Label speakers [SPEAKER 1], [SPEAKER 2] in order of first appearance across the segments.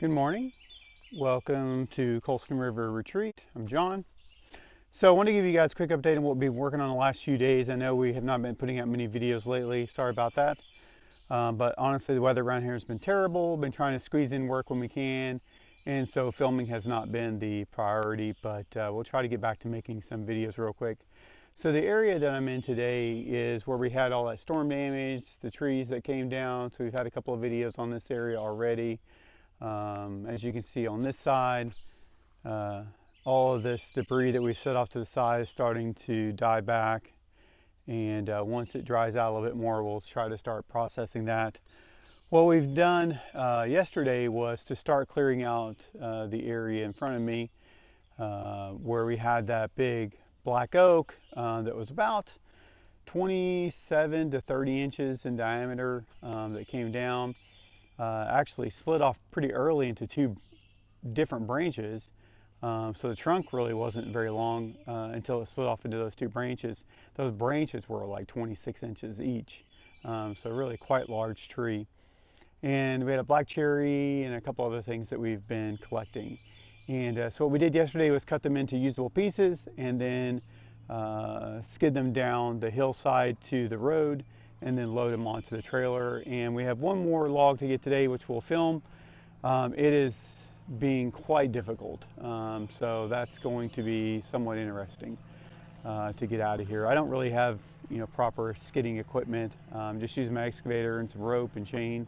[SPEAKER 1] Good morning. Welcome to Colston River Retreat. I'm John. So I want to give you guys a quick update on what we've been working on the last few days. I know we have not been putting out many videos lately. Sorry about that. But honestly, the weather around here has been terrible. Been trying to squeeze in work when we can. And so filming has not been the priority, but we'll try to get back to making some videos real quick. So the area that I'm in today is where we had all that storm damage, the trees that came down. So we've had a couple of videos on this area already. As you can see on this side, all of this debris that we set off to the side is starting to die back, and once it dries out a little bit more, we'll try to start processing that. What we've done yesterday was to start clearing out the area in front of me where we had that big black oak that was about 27 to 30 inches in diameter that came down. Actually split off pretty early into two different branches. So the trunk really wasn't very long until it split off into those two branches. Those branches were like 26 inches each. So really quite large tree. And we had a black cherry and a couple other things that we've been collecting. And so what we did yesterday was cut them into usable pieces and then skid them down the hillside to the road and then load them onto the trailer. And we have one more log to get today, which we'll film. It is being quite difficult, so that's going to be somewhat interesting to get out of here. I don't really have proper skidding equipment. Just using my excavator and some rope and chain,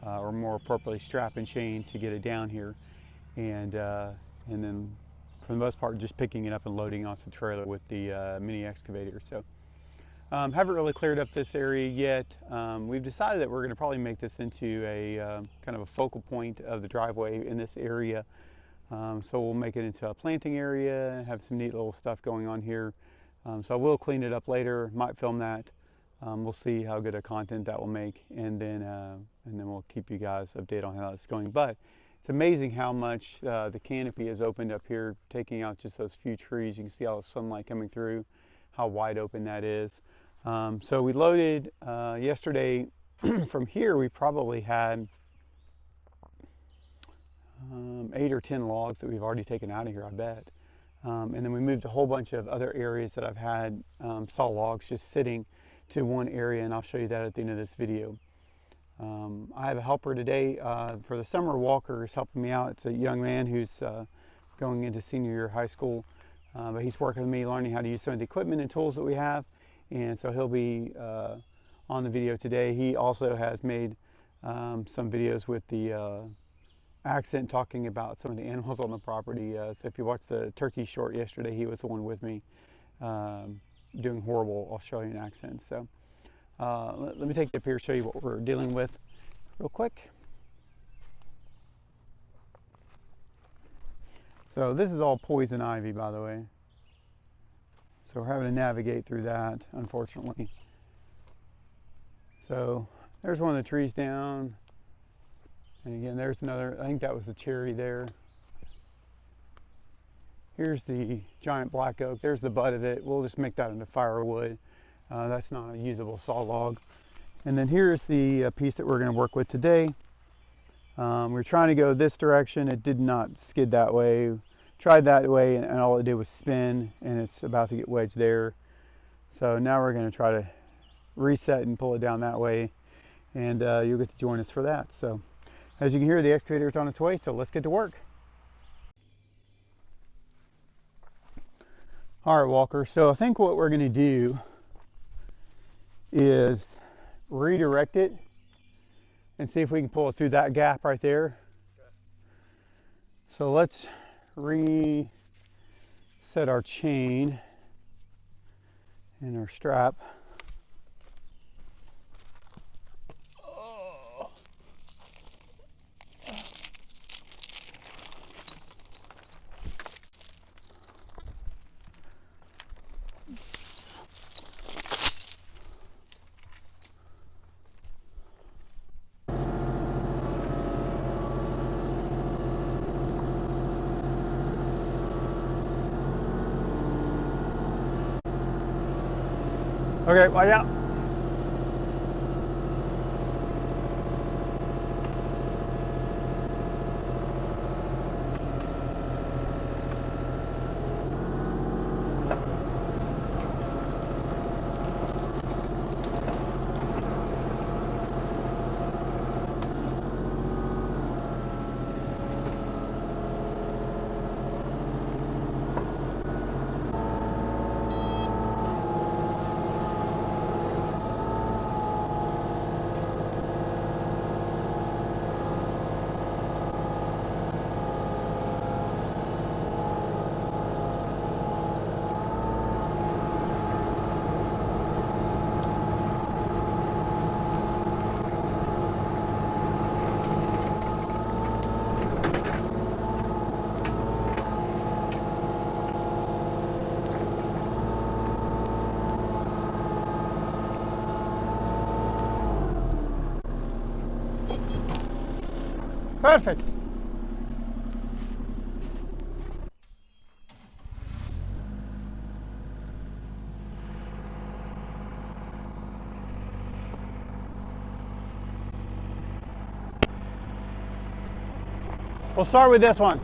[SPEAKER 1] or more appropriately strap and chain to get it down here, and then for the most part just picking it up and loading onto the trailer with the mini excavator. So haven't really cleared up this area yet. We've decided that we're going to probably make this into a kind of a focal point of the driveway in this area. So we'll make it into a planting area, have some neat little stuff going on here. So I will clean it up later, might film that. We'll see how good a content that will make, and then we'll keep you guys updated on how it's going. But it's amazing how much the canopy has opened up here, taking out just those few trees. You can see all the sunlight coming through, how wide open that is. So we loaded yesterday. From here we probably had 8 or 10 logs that we've already taken out of here, I bet. And then we moved a whole bunch of other areas that I've had saw logs just sitting to one area, and I'll show you that at the end of this video. I have a helper today for the summer walkers helping me out. It's a young man who's going into senior year of high school, but he's working with me learning how to use some of the equipment and tools that we have. And so he'll be on the video today. He also has made some videos with the accent talking about some of the animals on the property. So if you watched the turkey short yesterday, he was the one with me doing horrible Australian accents. So let me take you up here, show you what we're dealing with real quick. So this is all poison ivy, by the way. So we're having to navigate through that, unfortunately. So there's one of the trees down. And again, there's another, I think that was the cherry there. Here's the giant black oak. There's the butt of it. We'll just make that into firewood. That's not a usable saw log. And then here's the piece that we're going to work with today. We're trying to go this direction. It did not skid that way. Tried that way, and all it did was spin, and it's about to get wedged there. So now we're going to try to reset and pull it down that way, and you'll get to join us for that. So as you can hear, the excavator is on its way, so let's get to work. All right, Walker, so I think what we're going to do is redirect it and see if we can pull it through that gap right there. So let's reset our chain and our strap. Okay, well, yeah. Perfect. We'll start with this one.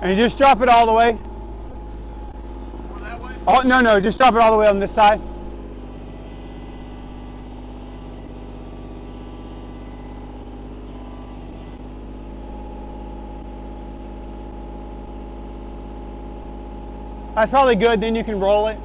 [SPEAKER 1] And just drop it all the way.
[SPEAKER 2] That way?
[SPEAKER 1] Oh, no, just drop it all the way on this side. That's probably good, then you can roll it.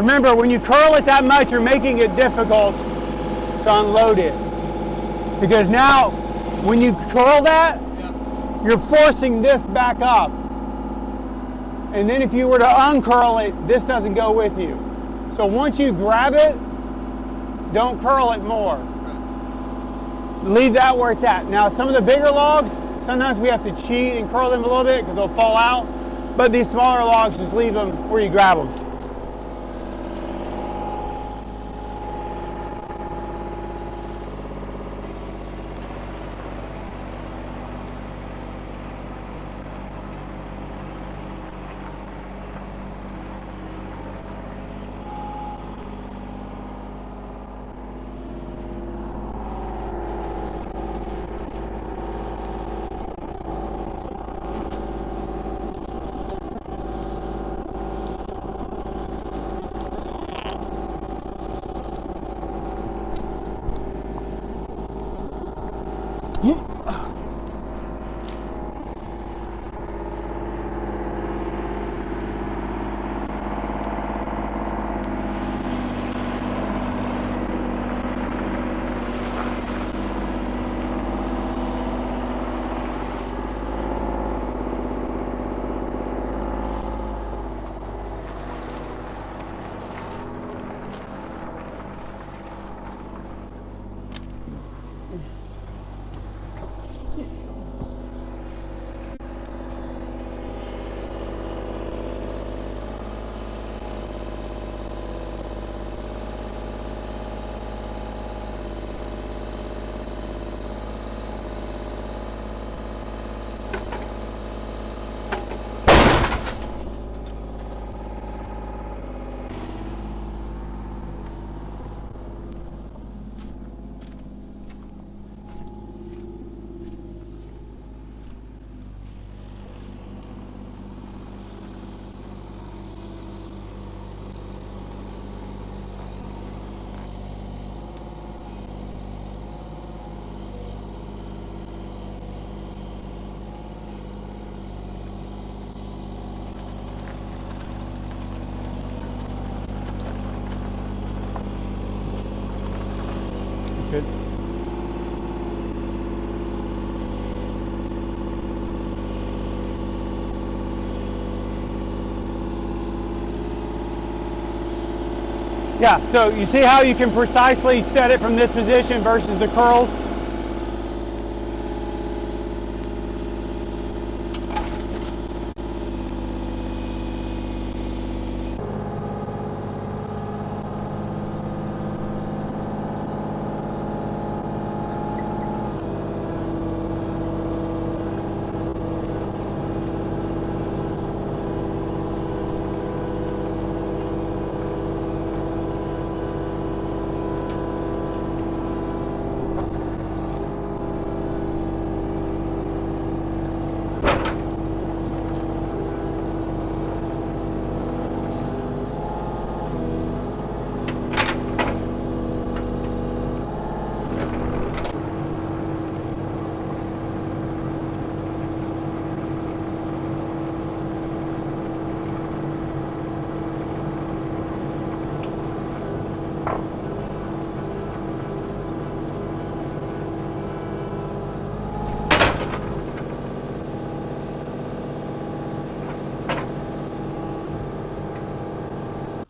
[SPEAKER 1] Remember, when you curl it that much, you're making it difficult to unload it. Because now, when you curl that, you're forcing this back up. And then if you were to uncurl it, this doesn't go with you. So once you grab it, don't curl it more. Leave that where it's at. Now, some of the bigger logs, sometimes we have to cheat and curl them a little bit because they'll fall out. But these smaller logs, just leave them where you grab them. Good. Yeah, so you see how you can precisely set it from this position versus the curl?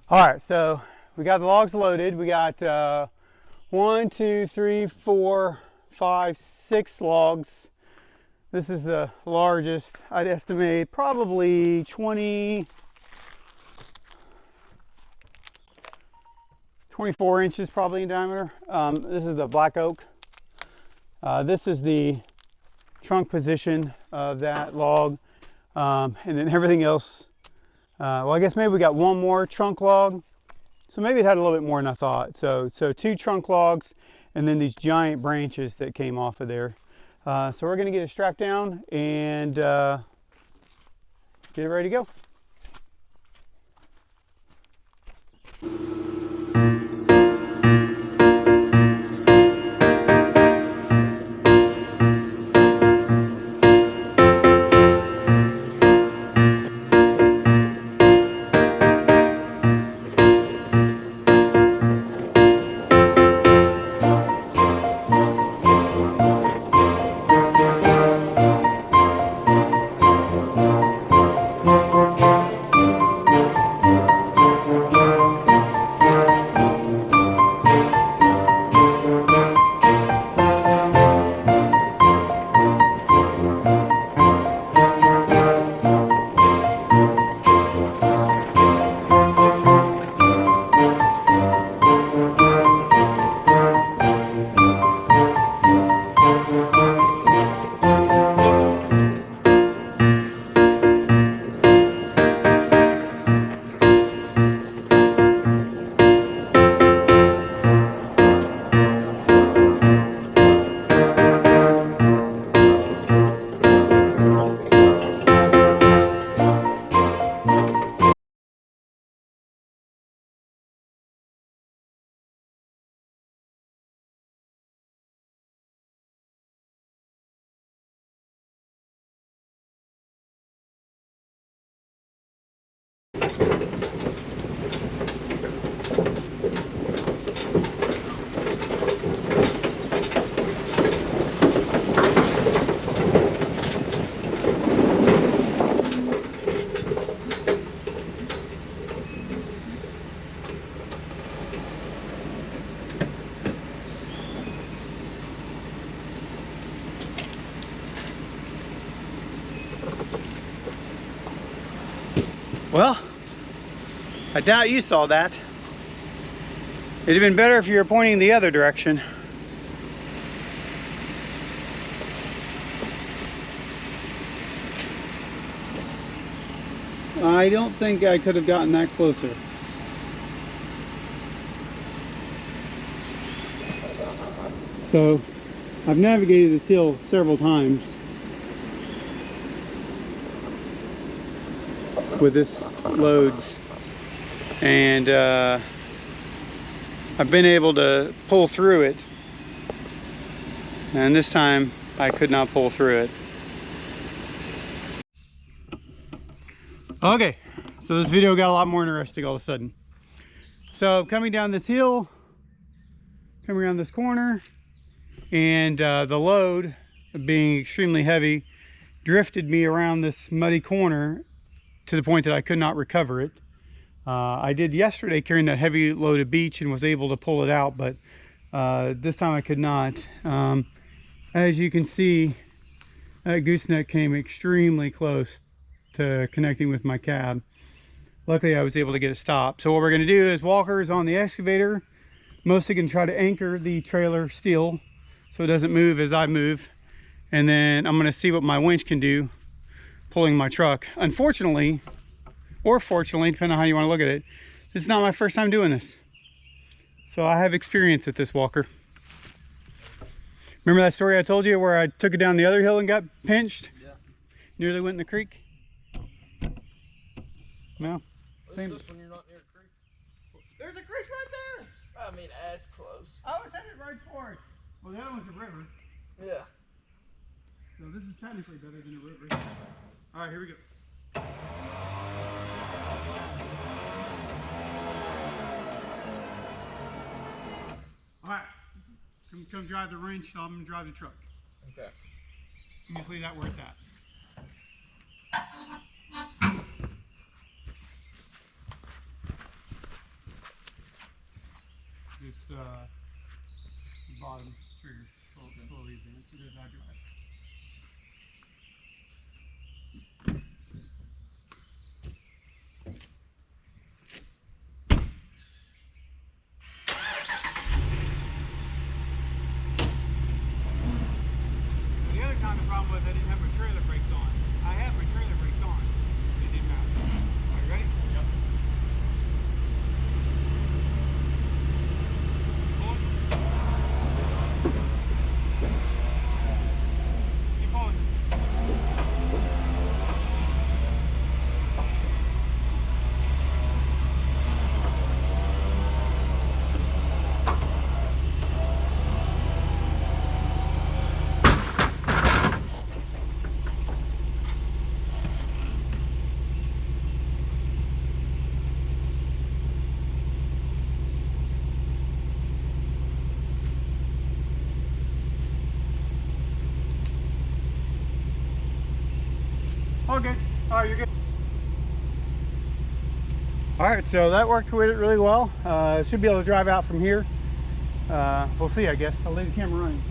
[SPEAKER 1] All right, so we got the logs loaded. We got 1, 2, 3, 4, 5, 6 logs. This is the largest. I'd estimate probably 24 inches probably in diameter. This is the black oak. This is the trunk position of that log. And then everything else, well, I guess maybe we got one more trunk log. So maybe it had a little bit more than I thought. So 2 trunk logs and then these giant branches that came off of there. So we're gonna get it strapped down and get it ready to go. Well, I doubt you saw that. It'd have been better if you were pointing the other direction. I don't think I could have gotten that closer. So, I've navigated this hill several times with this loads, and I've been able to pull through it, and this time I could not pull through it. Okay, so this video got a lot more interesting all of a sudden. So coming down this hill, coming around this corner, and the load being extremely heavy drifted me around this muddy corner to the point that I could not recover it. I did yesterday carrying that heavy load of beach and was able to pull it out, but this time I could not. As you can see, that gooseneck came extremely close to connecting with my cab. Luckily I was able to get it stopped. So what we're going to do is walkers on the excavator, mostly going to try to anchor the trailer steel so it doesn't move as I move, and then I'm going to see what my winch can do pulling my truck. Unfortunately, or fortunately, depending on how you want to look at it, this is not my first time doing this. So I have experience at this walker. Remember that story I told you where I took it down the other hill and got pinched?
[SPEAKER 2] Yeah.
[SPEAKER 1] Nearly went in the creek? No?
[SPEAKER 2] What's this when you're not near a creek?
[SPEAKER 1] There's a creek right there!
[SPEAKER 2] I mean, as close.
[SPEAKER 1] I was headed right for it. Well, the other one's a river.
[SPEAKER 2] Yeah.
[SPEAKER 1] So this is technically better than a river. All right, here we go. All right, come drive the wrench. I'm gonna drive the truck.
[SPEAKER 2] Okay.
[SPEAKER 1] You just leave that where it's at. Just bottom trigger, slow easy. That's what it is I drive. The other kind of problem was I didn't have my trailer brakes on. I had my trailer brakes on. It didn't matter. Are you ready? Yep. Keep pulling. All good. All right, you're good. All right, so that worked with it really well. Should be able to drive out from here. We'll see, I guess. I'll leave the camera running.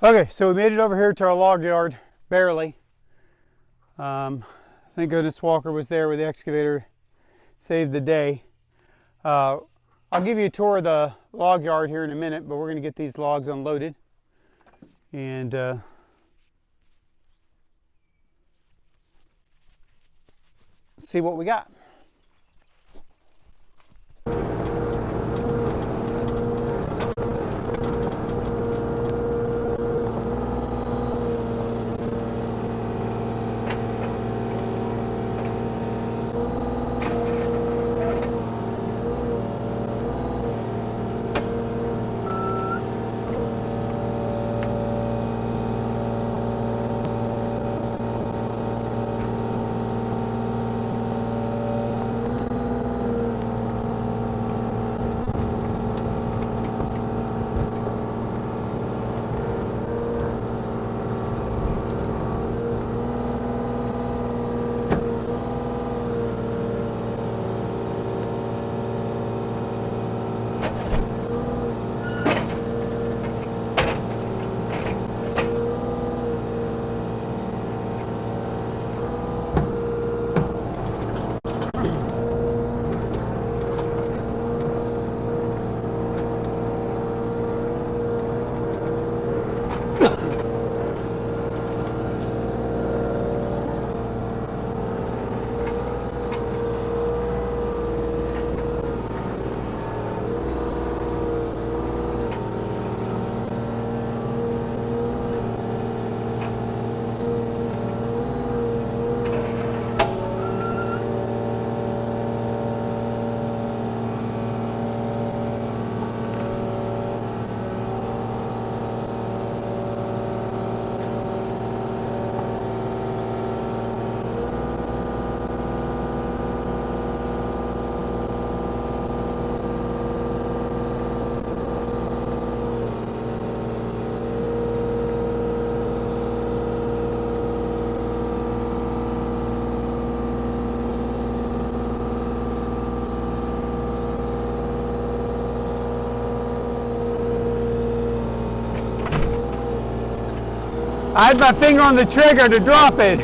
[SPEAKER 1] Okay, so we made it over here to our log yard, barely. Thank goodness Walker was there with the excavator, saved the day. I'll give you a tour of the log yard here in a minute, but we're going to get these logs unloaded and see what we got. I had my finger on the trigger to drop it.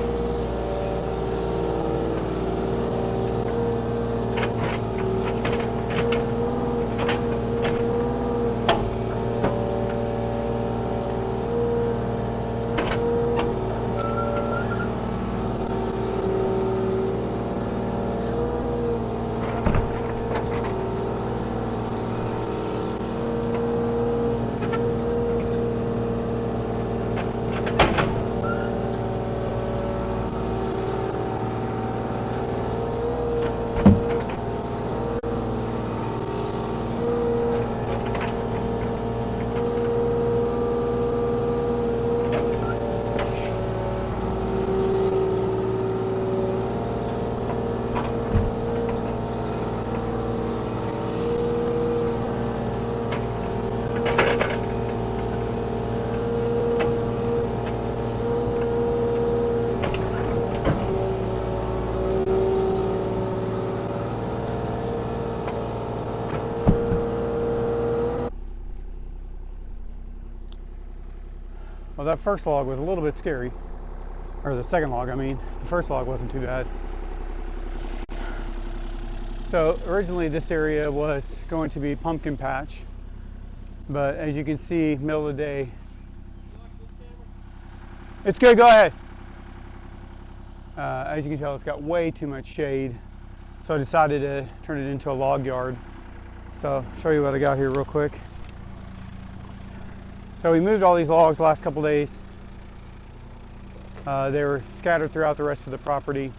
[SPEAKER 1] Well, that first log was a little bit scary. Or the second log, I mean. The first log wasn't too bad. So originally this area was going to be pumpkin patch. But as you can see, middle of the day. It's good, go ahead. As you can tell, it's got way too much shade. So I decided to turn it into a log yard. So I'll show you what I got here real quick. So we moved all these logs the last couple days. They were scattered throughout the rest of the property.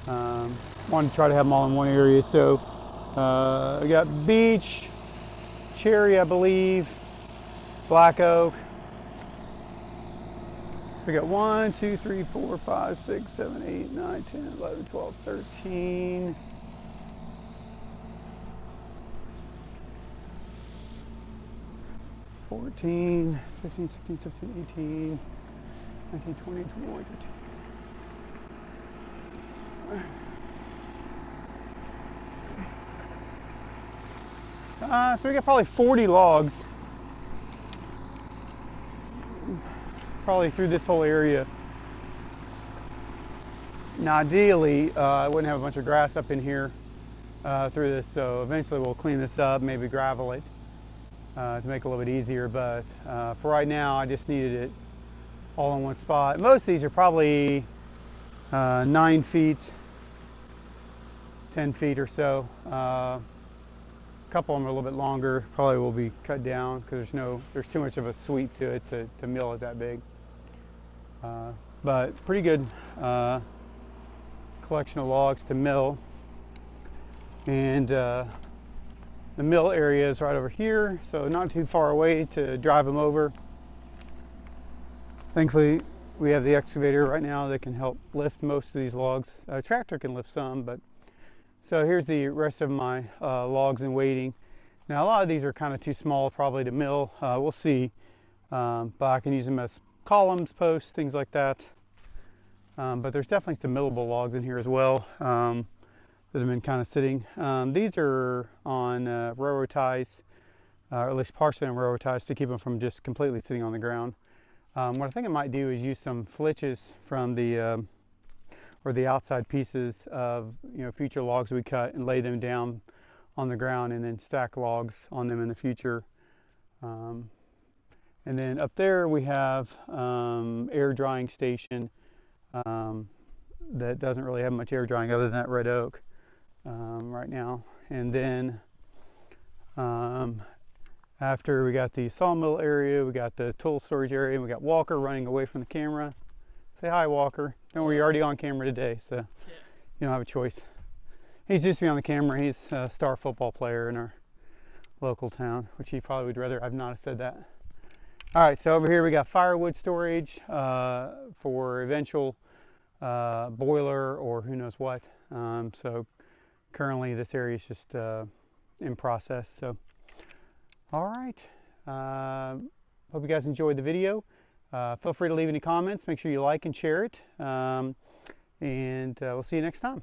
[SPEAKER 1] Wanted to try to have them all in one area. So we got beech, cherry, I believe, black oak. We got 1, 2, 3, 4, 5, 6, 7, 8, 9, 10, 11, 12, 13. 14, 15, 16, 17, 18, 19, 20, 21, 22. So we got probably 40 logs, probably through this whole area. Now ideally, I wouldn't have a bunch of grass up in here through this, so eventually we'll clean this up, maybe gravel it to make it a little bit easier, but for right now I just needed it all in one spot. Most of these are probably 9 feet, 10 feet or so. A couple of them are a little bit longer, probably will be cut down because there's too much of a sweep to it to mill it that big. But pretty good collection of logs to mill. And the mill area is right over here, so not too far away to drive them over. Thankfully, we have the excavator right now that can help lift most of these logs. A tractor can lift some, but so here's the rest of my logs in waiting. Now a lot of these are kind of too small probably to mill. We'll see, but I can use them as columns, posts, things like that. But there's definitely some millable logs in here as well that have been kind of sitting. These are on railroad ties, or at least partially on railroad ties to keep them from just completely sitting on the ground. What I think I might do is use some flitches from the or the outside pieces of future logs we cut and lay them down on the ground and then stack logs on them in the future. And then up there we have air drying station that doesn't really have much air drying other than that red oak right now. And then after we got the sawmill area, we got the tool storage area, and we got Walker running away from the camera. Say hi, Walker. Don't worry, you're already on camera today, so you don't have a choice. He's used to be on the camera. He's a star football player in our local town, which he probably would rather I've not said that. All right, so over here we got firewood storage for eventual boiler or who knows what. So currently this area is just in process. So all right, hope you guys enjoyed the video. Feel free to leave any comments. Make sure you like and share it, and we'll see you next time.